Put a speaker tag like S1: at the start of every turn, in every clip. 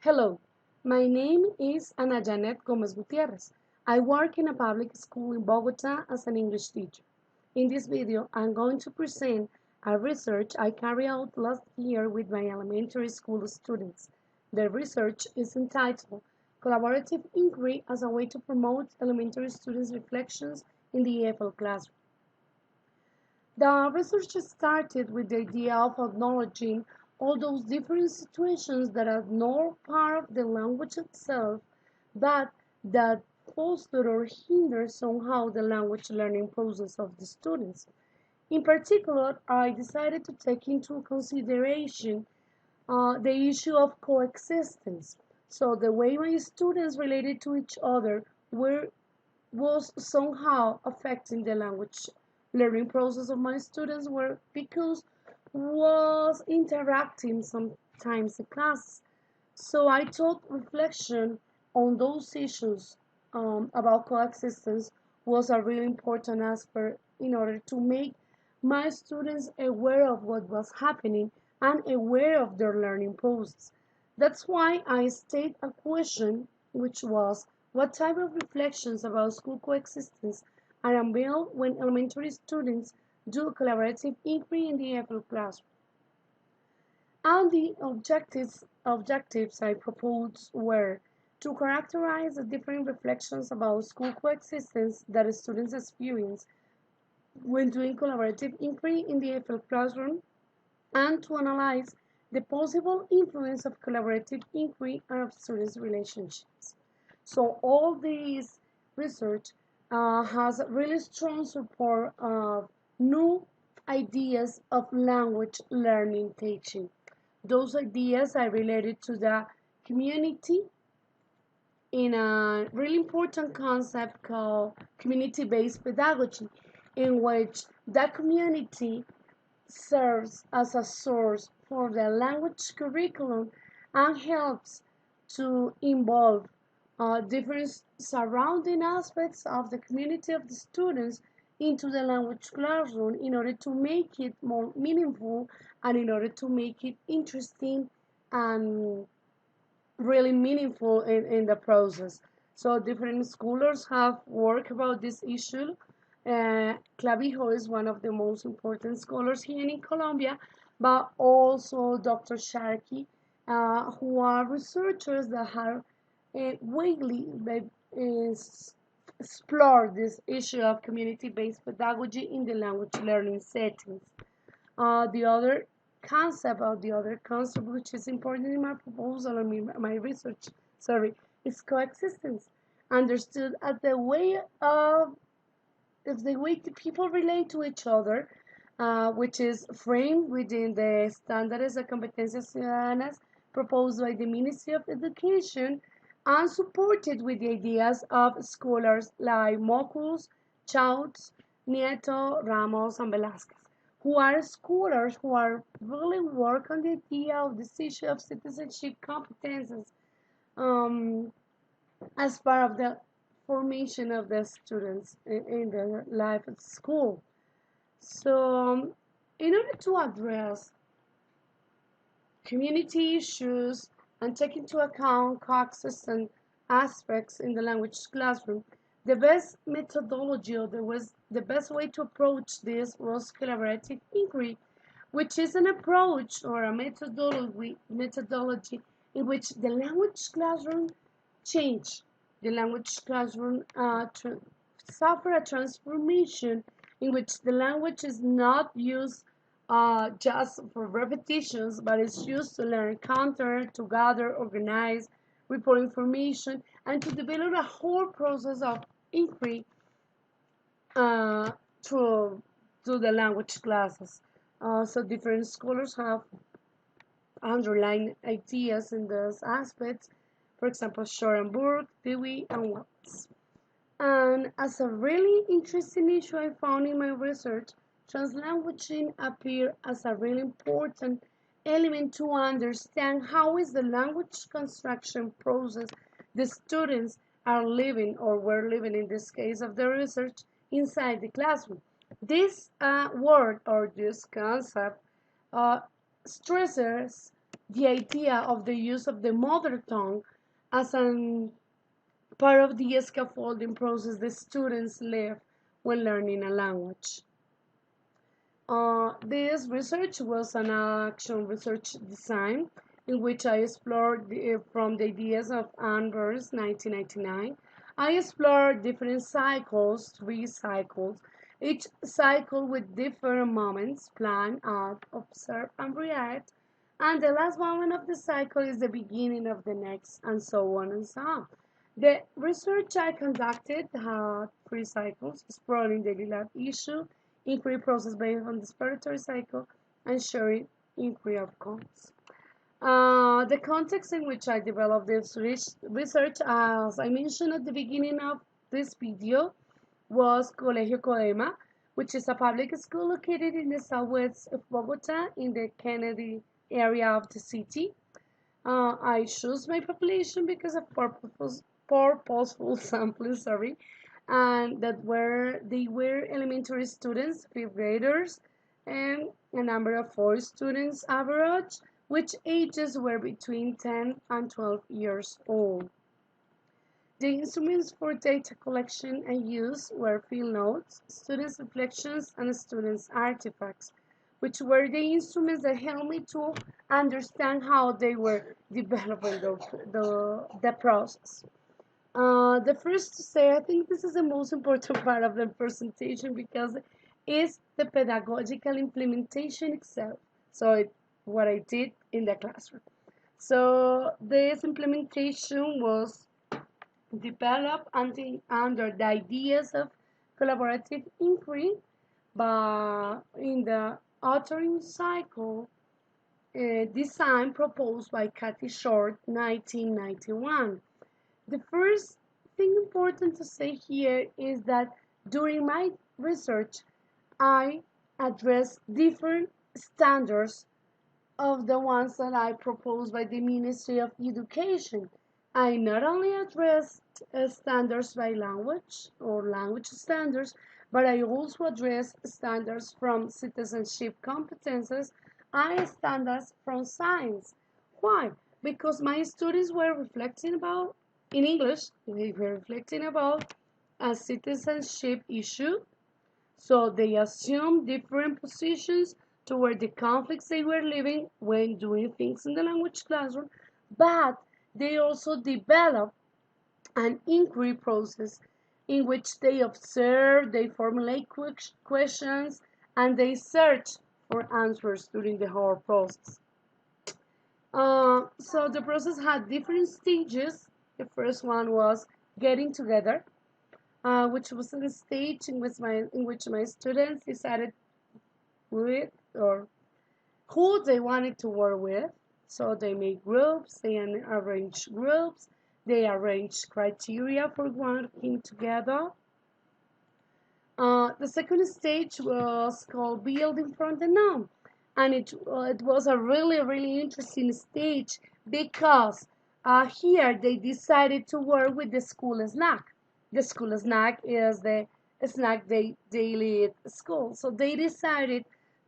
S1: Hello, my name is Ana Janet Gomez Gutierrez. I work in a public school in Bogota as an English teacher. In this video, I'm going to present a research I carried out last year with my elementary school students. The research is entitled Collaborative Inquiry as a Way to Promote Elementary Students' Reflections in the EFL Classroom. The research started with the idea of acknowledging all those different situations that are not part of the language itself, but that foster or hinder somehow the language learning process of the students. In particular, I decided to take into consideration the issue of coexistence. So the way my students related to each other was somehow affecting the language learning process of my students were because was interacting sometimes in class. So I thought reflection on those issues about coexistence was a really important aspect in order to make my students aware of what was happening and aware of their learning process. That's why I stated a question which was what type of reflections about school coexistence are unveiled when elementary students do collaborative inquiry in the EFL classroom. And the objectives I proposed were to characterize the different reflections about school coexistence that students experience when doing collaborative inquiry in the EFL classroom and to analyze the possible influence of collaborative inquiry on students' relationships. So all this research has really strong support of new ideas of language learning teaching. Those ideas are related to the community in a really important concept called community-based pedagogy, in which that community serves as a source for the language curriculum and helps to involve different surrounding aspects of the community of the students into the language classroom in order to make it more meaningful and in order to make it interesting and really meaningful in the process. So different scholars have worked about this issue. Clavijo is one of the most important scholars here in Colombia, but also Dr. Sharkey, who are researchers that have widely explored this issue of community-based pedagogy in the language learning settings. The other concept which is important in my proposal and my research, sorry, is coexistence, understood as the way the people relate to each other, which is framed within the Estándares de Competencias Ciudadanas proposed by the Ministry of Education and supported with the ideas of scholars like Mocus, Chauts, Nieto, Ramos, and Velázquez, who are scholars who are really work on the idea of this issue of citizenship competences um, as part of the formation of the students in their life at school. So, in order to address community issues and take into account coexistent aspects in the language classroom, the best methodology or the best way to approach this was collaborative inquiry, which is an approach or a methodology in which the language classroom change. The language classroom suffer a transformation in which the language is not used just for repetitions, but it's used to learn counter, to gather, organize, report information, and to develop a whole process of inquiry uh, through to the language classes. So different scholars have underlying ideas in those aspects. For example, Schoenberg, Dewey, and Watts. And as a really interesting issue I found in my research, translanguaging appeared as a really important element to understand how is the language construction process the students are living or were living in this case of the research inside the classroom. This word or this concept uh, stresses the idea of the use of the mother tongue as an part of the scaffolding process the students live when learning a language. This research was an action research design in which I explored from the ideas of Anne Burns 1999. I explored different cycles, 3 cycles, each cycle with different moments: plan, act, observe, and react. And the last moment of the cycle is the beginning of the next, and so on and so on. The research I conducted had 3 cycles: exploring daily life issue, inquiry process based on the respiratory cycle, and sharing inquiry outcomes. The context in which I developed this research, as I mentioned at the beginning of this video, was Colegio Coema, which is a public school located in the southwest of Bogota in the Kennedy area of the city. I chose my population because of purposeful sampling, sorry, and they were elementary students, 5th graders, and a number of 4 students average, which ages were between 10 and 12 years old. The instruments for data collection and use were field notes, students' reflections, and students' artifacts, which were the instruments that helped me to understand how they were developing the process. The first to say, I think this is the most important part of the presentation because it's the pedagogical implementation itself. So what I did in the classroom. So this implementation was developed under the ideas of collaborative inquiry, but in the authoring cycle design proposed by Kathy Short, 1991. The first thing important to say here is that during my research, I addressed different standards of the ones that I proposed by the Ministry of Education. I not only addressed standards by language or language standards, but I also addressed standards from citizenship competences and standards from science. Why? Because my students were reflecting about, in English, they were reflecting about a citizenship issue, so they assumed different positions toward the conflicts they were living when doing things in the language classroom, but they also developed an inquiry process in which they observe, they formulate questions, and they search for answers during the whole process. So the process had different stages. The first one was getting together, which was a stage in which my students decided with or who they wanted to work with. So they made groups, they arranged groups, they arranged criteria for working together. The second stage was called Building from the Known, and it was a really interesting stage because here they decided to work with the school snack. The school snack is the snack they daily eat at school. So they decided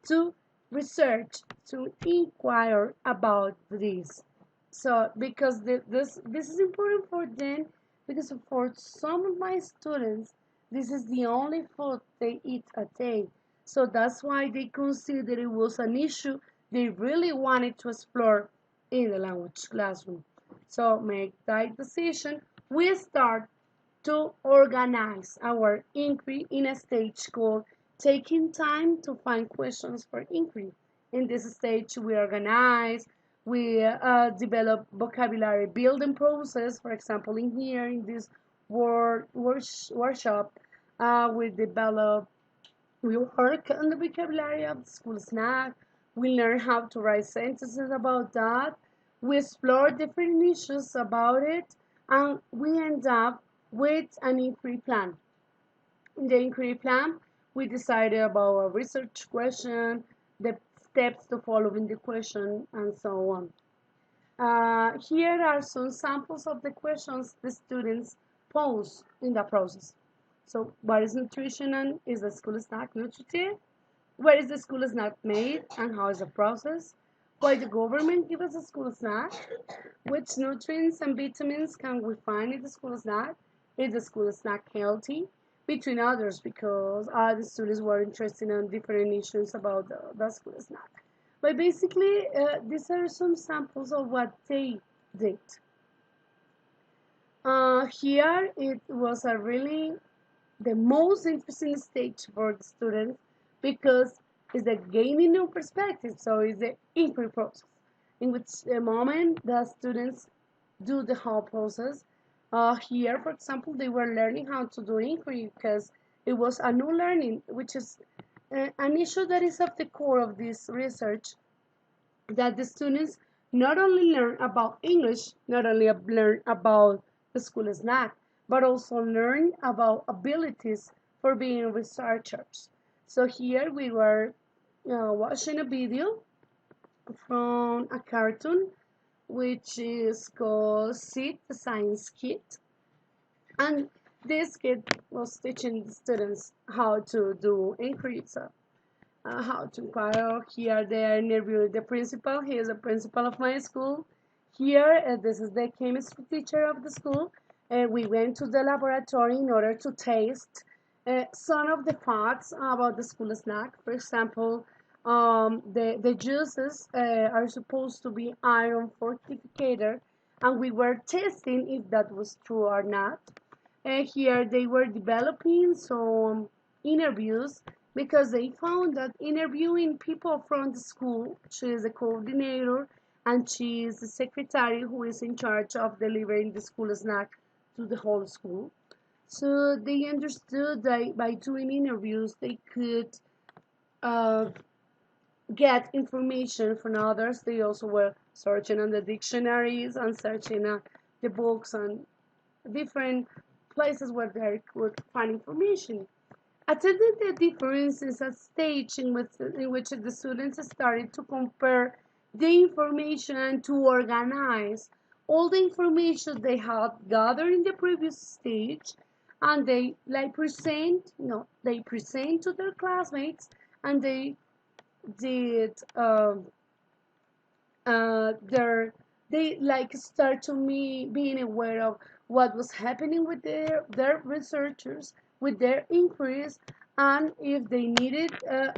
S1: to research, to inquire about this. So because this is important for them, because for some of my students this is the only food they eat a day. So that's why they considered it was an issue they really wanted to explore in the language classroom. So make that decision. We start to organize our inquiry in a stage called taking time to find questions for inquiry. In this stage, we organize, we develop vocabulary building process. For example, in here in this workshop, we work on the vocabulary of the school snack. We learn how to write sentences about that. We explore different issues about it, and we end up with an inquiry plan. In the inquiry plan, we decided about a research question, the steps to follow in the question, and so on. Here are some samples of the questions the students pose in the process. So, what is nutrition and is the school snack nutritive? Where is the school snack made and how is the process? Why the government give us a school snack? Which nutrients and vitamins can we find in the school snack? Is the school snack healthy? Between others, because the students were interested in different issues about the school snack. But basically, these are some samples of what they did. Here, it was a really the most interesting stage for the students because it's the gaining new perspective. So it's the inquiry process, in which the moment the students do the whole process. Here, for example, they were learning how to do inquiry because it was a new learning, which is an issue that is at the core of this research, that the students not only learn about English, not only learn about the school snack, but also learn about abilities for being researchers. So here we were watching a video from a cartoon which is called Sid the Science Kid. And this kid was teaching the students how to do inquiries, how to inquire. Here they are interviewing the principal. He is the principal of my school. Here, this is the chemistry teacher of the school. We went to the laboratory in order to taste some of the facts about the school snack. For example, the juices are supposed to be iron fortificator, and we were testing if that was true or not. Here they were developing some interviews because they found that interviewing people from the school, she is the coordinator and she is the secretary who is in charge of delivering the school snack to the whole school. So they understood that by doing interviews they could uh, get information from others. They also were searching on the dictionaries and searching the books and different places where they could find information. Attending the differences at stage in which the students started to compare the information and to organize all the information they had gathered in the previous stage, and they they present to their classmates, and they did their they like start to me being aware of what was happening with their researchers, with their inquiries, and if they needed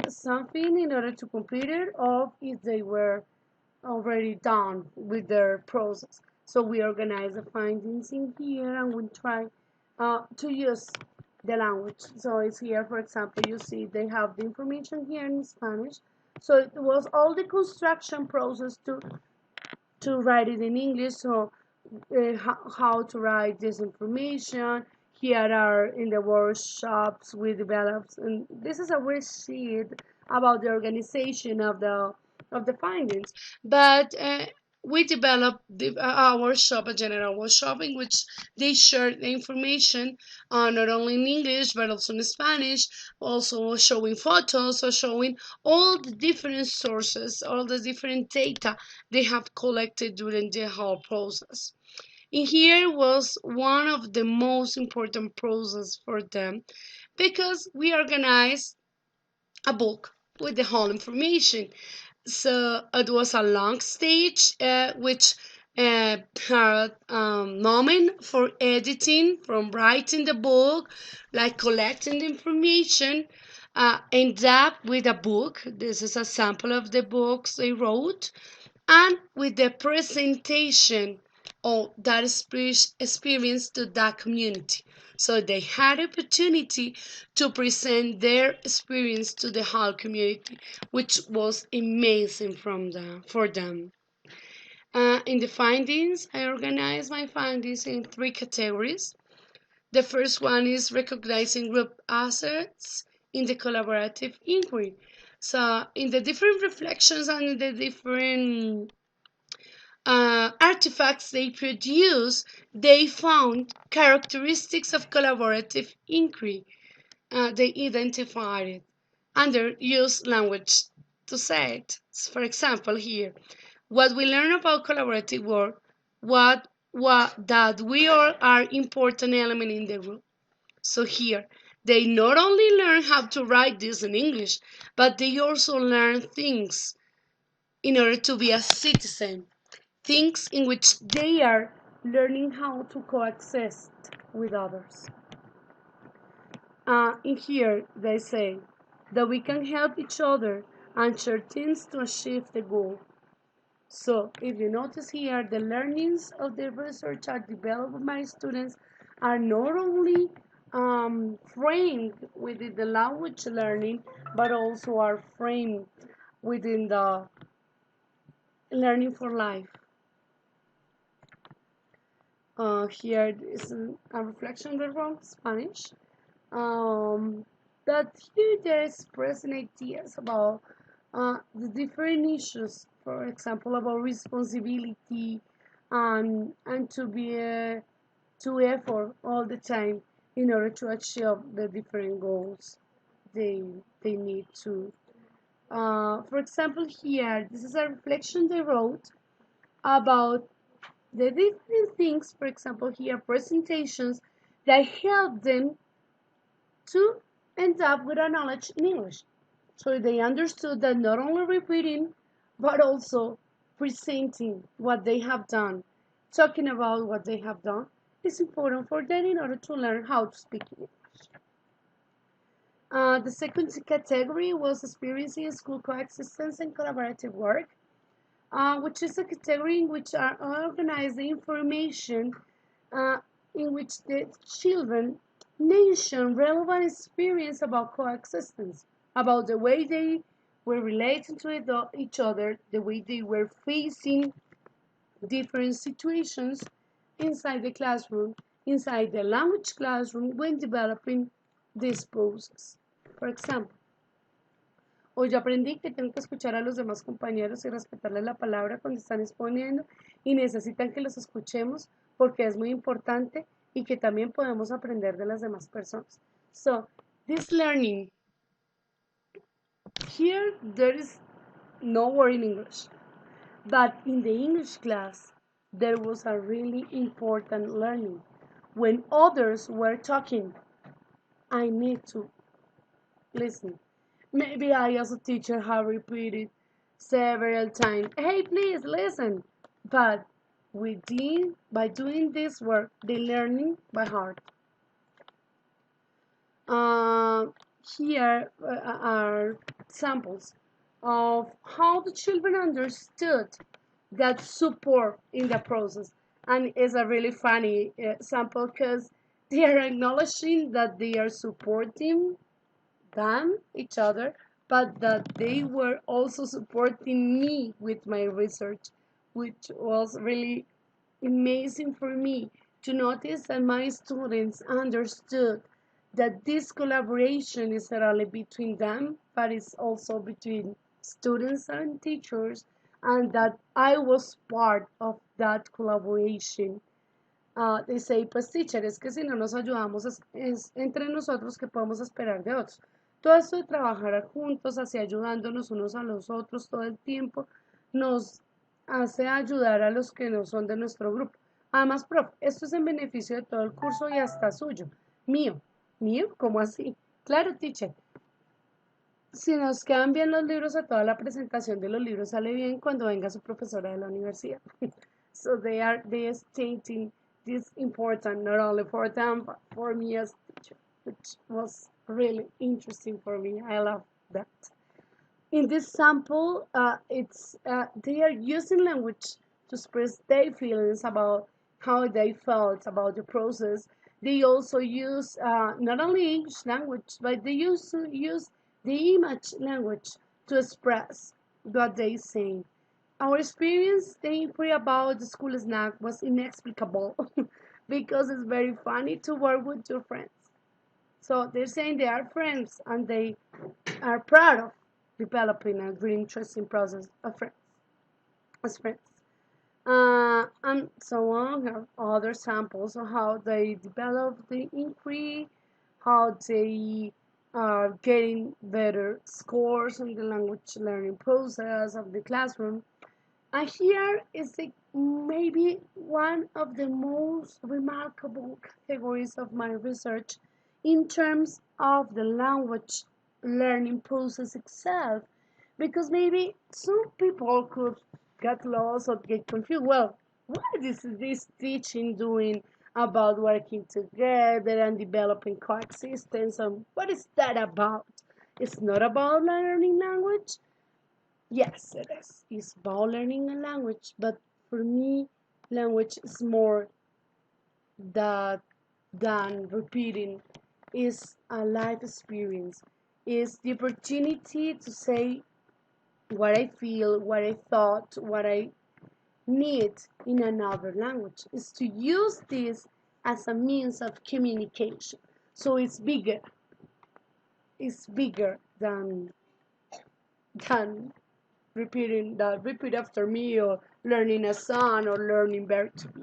S1: something in order to complete it, or if they were already done with their process. So we organize the findings in here, and we try to use the language. So it's here, for example, you see they have the information here in Spanish. So it was all the construction process to write it in English. So how to write this information. Here are in the workshops we developed, and this is a worksheet about the organization of the findings. But we developed our workshop, a general workshop, in which they shared the information not only in English but also in Spanish, also showing photos or showing all the different sources, all the different data they have collected during the whole process. In here was one of the most important process for them because we organized a book with the whole information. So it was a long stage, which had moment for editing, from writing the book, like collecting the information, end up with a book. This is a sample of the books they wrote, and with the presentation of that experience to that community. So they had opportunity to present their experience to the whole community, which was amazing for them. In the findings, I organized my findings in three categories. The first one is recognizing group assets in the collaborative inquiry. So in the different reflections and in the different artifacts they produce, they found characteristics of collaborative inquiry. They identified it and they used language to say it. For example, here, what we learn about collaborative work, what that we all are important element in the group. So here, they not only learn how to write this in English, but they also learn things in order to be a citizen, things in which they are learning how to coexist with others. In here, they say that we can help each other and share things to achieve the goal. So, if you notice here, the learnings of the research are developed by students are not only framed within the language learning, but also are framed within the learning for life. Here is a reflection from Spanish. Um, that here there is present ideas about the different issues, for example, about responsibility and to be to effort all the time in order to achieve the different goals they they need to. For example, here this is a reflection they wrote about the different things. For example, here presentations that help them to end up with a knowledge in English. So they understood that not only repeating, but also presenting what they have done, talking about what they have done, is important for them in order to learn how to speak English. The second category was experiencing school coexistence and collaborative work, which is a category in which are organized the information uh, in which the children mention relevant experience about coexistence, about the way they were relating to each other, the way they were facing different situations inside the classroom, inside the language classroom when developing this process. For example, hoy yo aprendí que tengo que escuchar a los demás compañeros y respetarles la palabra cuando están exponiendo y necesitan que los escuchemos porque es muy importante y que también podemos aprender de las demás personas. So, this learning, here there is no word in English, but in the English class, there was a really important learning. When others were talking, I need to listen. Maybe I, as a teacher, have repeated several times, hey, please listen. But by doing this work, they learning by heart. Uh, Here are samples of how the children understood that support in the process. And it's a really funny sample because they are acknowledging that they are supporting them, each other, but that they were also supporting me with my research, which was really amazing for me to notice that my students understood that this collaboration is not only between them, but it's also between students and teachers, and that I was part of that collaboration. They say, pues teacher, es que si no nos ayudamos es entre nosotros que podemos esperar de otros. Todo esto de trabajar juntos, así ayudándonos unos a los otros todo el tiempo, nos hace ayudar a los que no son de nuestro grupo. Además, prof, esto es en beneficio de todo el curso y hasta suyo. Mío. ¿Mío? ¿Cómo así? Claro, teacher. Si nos quedan bien los libros a toda la presentación de los libros sale bien cuando venga su profesora de la universidad. So they are stating this important not only for them but for me as teacher, which was really interesting for me. I love that. In this sample, they are using language to express their feelings about how they felt about the process. They also use not only English language, but they also use the image language to express what they say. Our experience, the inquiry about the school snack was inexplicable because it's very funny to work with your friends. So they're saying they are friends and they are proud of developing a very interesting process of friends, as friends. And so on, have other samples of how they develop the inquiry, how they are getting better scores in the language learning process of the classroom. And here is maybe one of the most remarkable categories of my research in terms of the language learning process itself, Because maybe some people could get lost or get confused. Well, what is this teaching doing about working together and developing coexistence? And what is that about? It's not about learning language. Yes, it is. It's about learning a language, but for me, language is more that than repeating. Is a life experience. Is the opportunity to say what I feel, what I thought, what I need in another language. Is to use this as a means of communication. So it's bigger. It's bigger than repeating that repeat after me or learning a song or learning verb to be.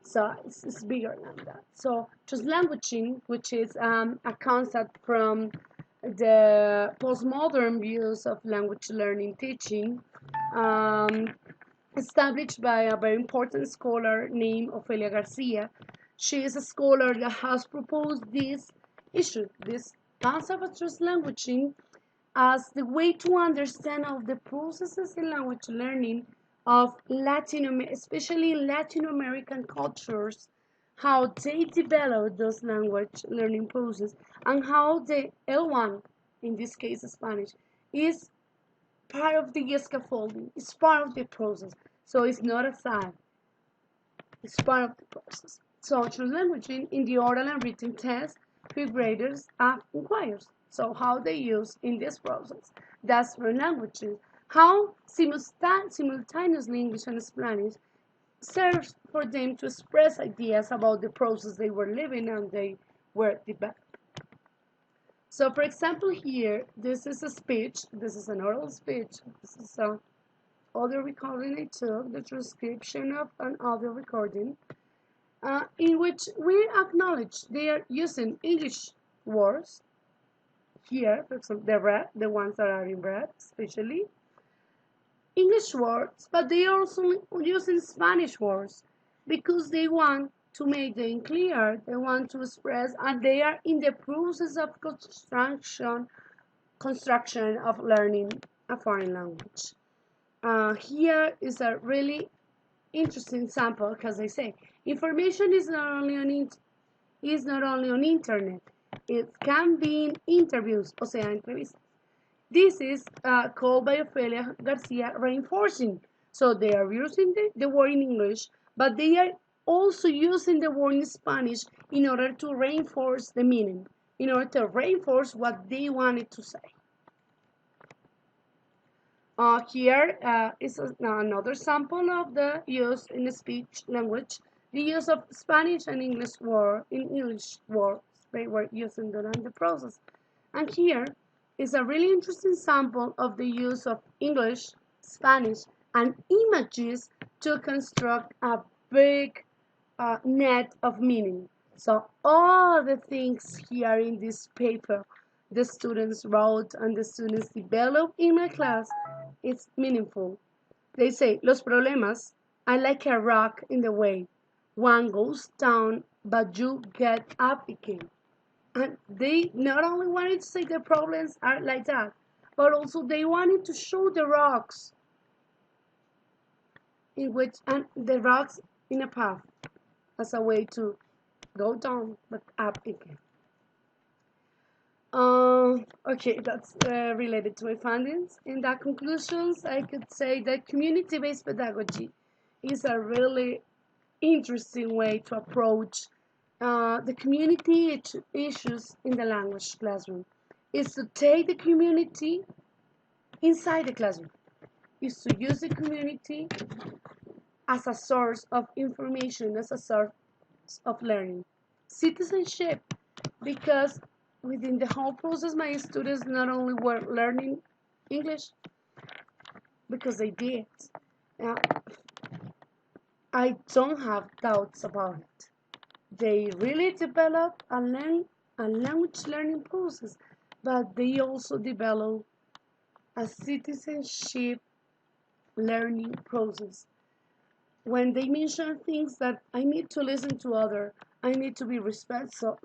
S1: So it's bigger than that. So translanguaging, which is a concept from the postmodern views of language learning teaching, um, established by a very important scholar named Ofelia Garcia. She is a scholar that has proposed this issue, this concept of translanguaging, as the way to understand all the processes in language learning of especially Latin American cultures, how they develop those language learning processes, and how the L1, in this case Spanish, is part of the scaffolding. It's part of the process. So it's not a side. It's part of the process. So translanguaging in the oral and written test, fifth graders inquires. So how they use in this process. That's for languages. How simultaneously English and Spanish serves for them to express ideas about the process they were living and they were developing. So for example here, this is a speech, this is an oral speech, this is a audio recording I took, the transcription of an audio recording, in which we acknowledge they are using English words here, for example, the ones that are in red, especially English words, but they are also using Spanish words because they want to make them clear, they want to express, and they are in the process of construction of learning a foreign language. Here is a really interesting sample because I say information is not only on internet, it can be in interviews, o sea, entrevistas. This is called by Ofelia Garcia reinforcing. So they are using the word in English, but they are also using the word in Spanish in order to reinforce the meaning, in order to reinforce what they wanted to say. Here is another sample of the use in speech language, the use of Spanish and English words they were using during the process. And here is a really interesting sample of the use of English, Spanish, and images to construct a big net of meaning. So all the things here in this paper the students wrote and the students developed in my class, it's meaningful. They say, los problemas are like a rock in the way. One goes down, but you get up again. And they not only wanted to say the problems are like that, but also they wanted to show the rocks in which and the rocks in a path as a way to go down but up again. Okay, that's related to my findings. In that conclusions, I could say that community-based pedagogy is a really interesting way to approach the community issues in the language classroom. Is to take the community inside the classroom. Is to use the community as a source of information, as a source of learning. Citizenship, because within the whole process, my students not only were learning English, because they did. Uh, I don't have doubts about it. They really develop a language learning process, but they also develop a citizenship learning process. When they mention things that I need to listen to other, I need to be respectful,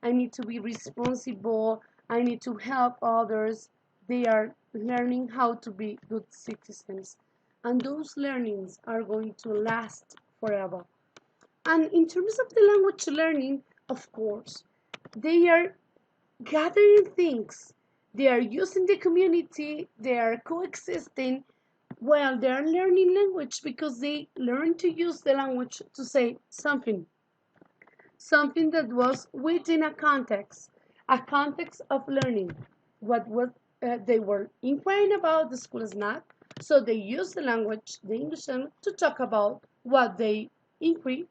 S1: I need to be responsible, I need to help others, they are learning how to be good citizens. And those learnings are going to last forever. And in terms of the language learning, of course, they are gathering things. They are using the community, they are coexisting while they are learning language because they learn to use the language to say something that was within a context of learning. What was they were inquiring about the school snack, so they use the language, the English language, to talk about what they inquire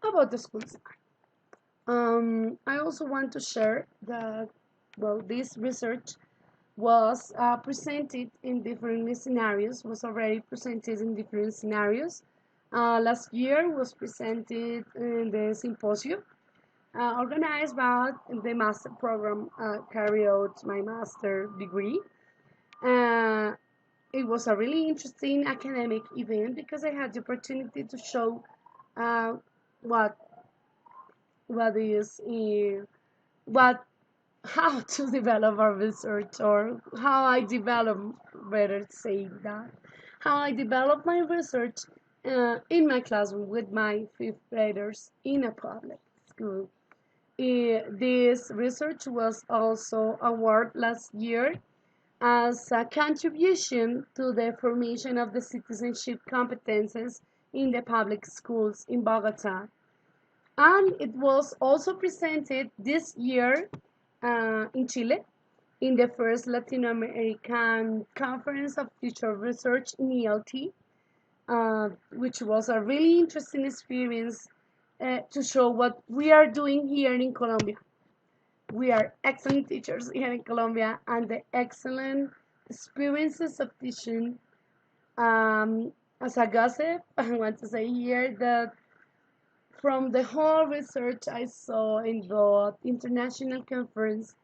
S1: about the school snack. I also want to share that, well, this research was presented in different scenarios, was already presented in different scenarios. Last year was presented in the symposium organized by the master program carry out my master degree. Uh, it was a really interesting academic event because I had the opportunity to show uh, what what is what how to develop our research, or how I develop, better saying that, how I develop my research in my classroom with my fifth graders in a public school. This research was also awarded last year as a contribution to the formation of the citizenship competences in the public schools in Bogota. And it was also presented this year in Chile in the first Latin American Conference of Teacher Research in ELT, which was a really interesting experience to show what we are doing here in Colombia. We are excellent teachers here in Colombia, and the excellent experiences of teaching. As a gossip, I want to say here that from the whole research I saw in the international conference,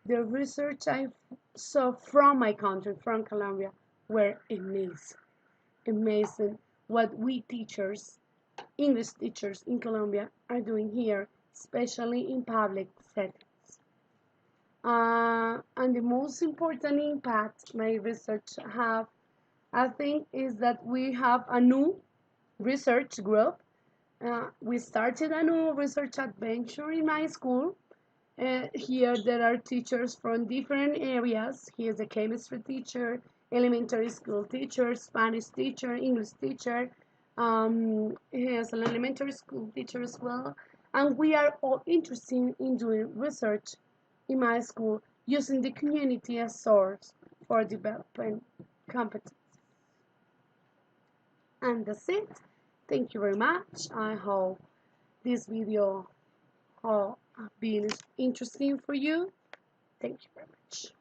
S1: the research I saw from my country, from Colombia, were amazing. Amazing what we teachers, English teachers in Colombia, are doing here, especially in public settings. And the most important impact my research have, I think, is that we have a new research group. We started a new research adventure in my school. Here there are teachers from different areas. Here's a chemistry teacher, elementary school teacher, Spanish teacher, English teacher. Here's an elementary school teacher as well. And we are all interested in doing research in my school using the community as source for developing competence. And that's it. Thank you very much. I hope this video has been interesting for you. Thank you very much.